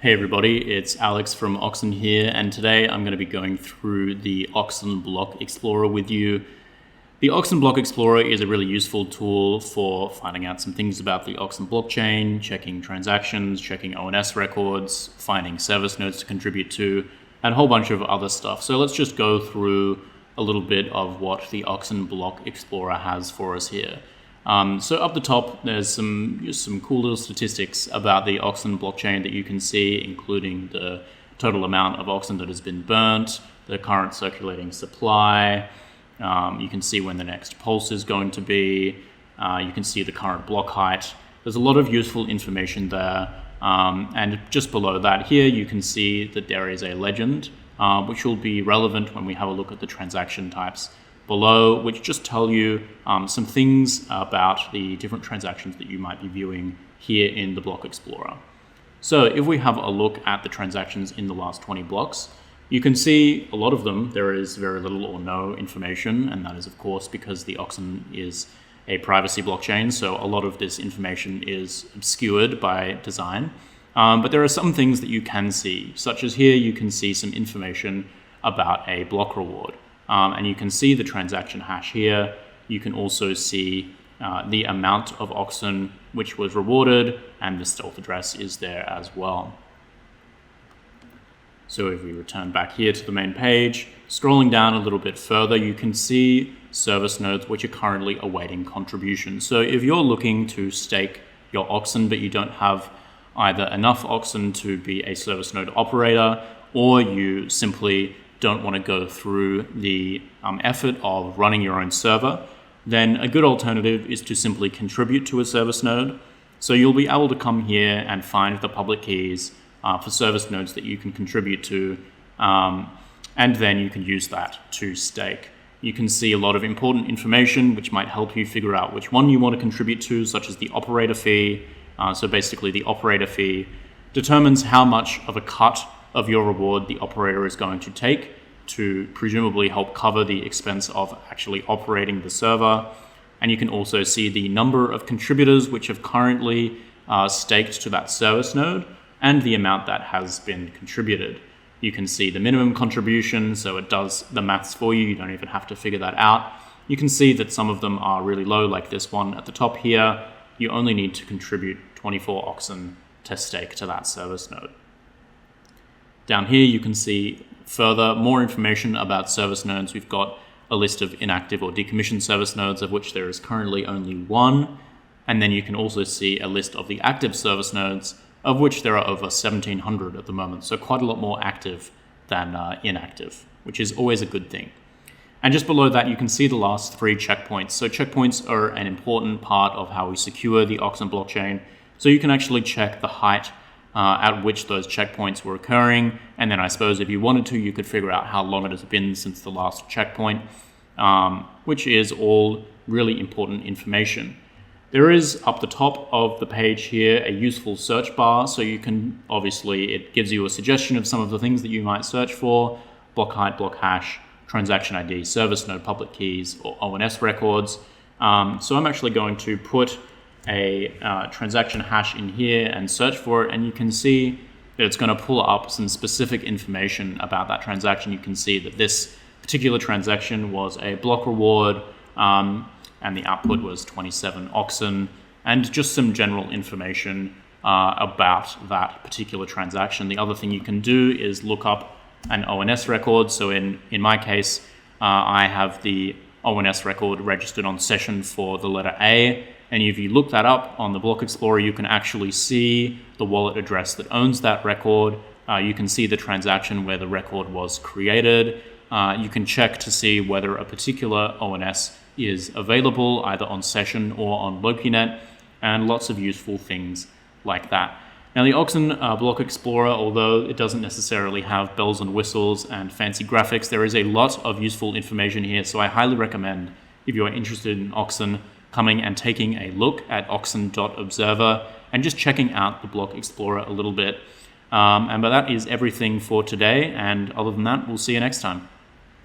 Hey everybody, it's Alex from Oxen here, and today I'm going to be going through the Oxen Block Explorer with you. The Oxen Block Explorer is a really useful tool for finding out some things about the Oxen blockchain, checking transactions, checking ONS records, finding service nodes to contribute to, and a whole bunch of other stuff. So let's just go through a little bit of what the Oxen Block Explorer has for us here. So up the top, there's some cool little statistics about the Oxen blockchain that you can see, including the total amount of Oxen that has been burnt, the current circulating supply. You can see when the next pulse is going to be. You can see the current block height. There's a lot of useful information there. And just below that here, you can see that there is a legend, which will be relevant when we have a look at the transaction types below, which just tell you some things about the different transactions that you might be viewing here in the Block Explorer. So if we have a look at the transactions in the last 20 blocks, you can see a lot of them, there is very little or no information, and that is of course because the Oxen is a privacy blockchain, so a lot of this information is obscured by design. But there are some things that you can see, such as here you can see some information about a block reward. And you can see the transaction hash here. You can also see the amount of Oxen which was rewarded, and the stealth address is there as well. So if we return back here to the main page, scrolling down a little bit further, you can see service nodes which are currently awaiting contribution. So if you're looking to stake your Oxen, but you don't have either enough Oxen to be a service node operator, or you simply don't want to go through the effort of running your own server, then a good alternative is to simply contribute to a service node. So you'll be able to come here and find the public keys for service nodes that you can contribute to, and then you can use that to stake. You can see a lot of important information which might help you figure out which one you want to contribute to, such as the operator fee. So basically the operator fee determines how much of a cut of your reward the operator is going to take to presumably help cover the expense of actually operating the server. And you can also see the number of contributors which have currently staked to that service node and the amount that has been contributed. You can see the minimum contribution, so it does the maths for you. You don't even have to figure that out. You can see that some of them are really low, like this one at the top here. You only need to contribute 24 Oxen to stake to that service node. Down here, you can see further more information about service nodes. We've got a list of inactive or decommissioned service nodes, of which there is currently only one. And then you can also see a list of the active service nodes, of which there are over 1,700 at the moment. So quite a lot more active than inactive, which is always a good thing. And just below that, you can see the last 3 checkpoints. So checkpoints are an important part of how we secure the Oxen blockchain. So you can actually check the height at which those checkpoints were occurring. And then I suppose if you wanted to, you could figure out how long it has been since the last checkpoint, which is all really important information. There is, up the top of the page here, a useful search bar. So you can, obviously, it gives you a suggestion of some of the things that you might search for: block height, block hash, transaction ID, service node public keys, or ONS records. So I'm actually going to put a transaction hash in here and search for it, and you can see that it's going to pull up some specific information about that transaction. You can see that this particular transaction was a block reward, and the output was 27 Oxen, and just some general information about that particular transaction. The other thing you can do is look up an ONS record. So in my case, I have the ONS record registered on session for the letter A. And if you look that up on the Block Explorer, you can actually see the wallet address that owns that record. You can see the transaction where the record was created. You can check to see whether a particular ONS is available either on session or on LokiNet, and lots of useful things like that. Now the Oxen Block Explorer, although it doesn't necessarily have bells and whistles and fancy graphics, there is a lot of useful information here. So I highly recommend, if you are interested in Oxen, coming and taking a look at oxen.observer and just checking out the Block Explorer a little bit. But that is everything for today, and other than that, we'll see you next time.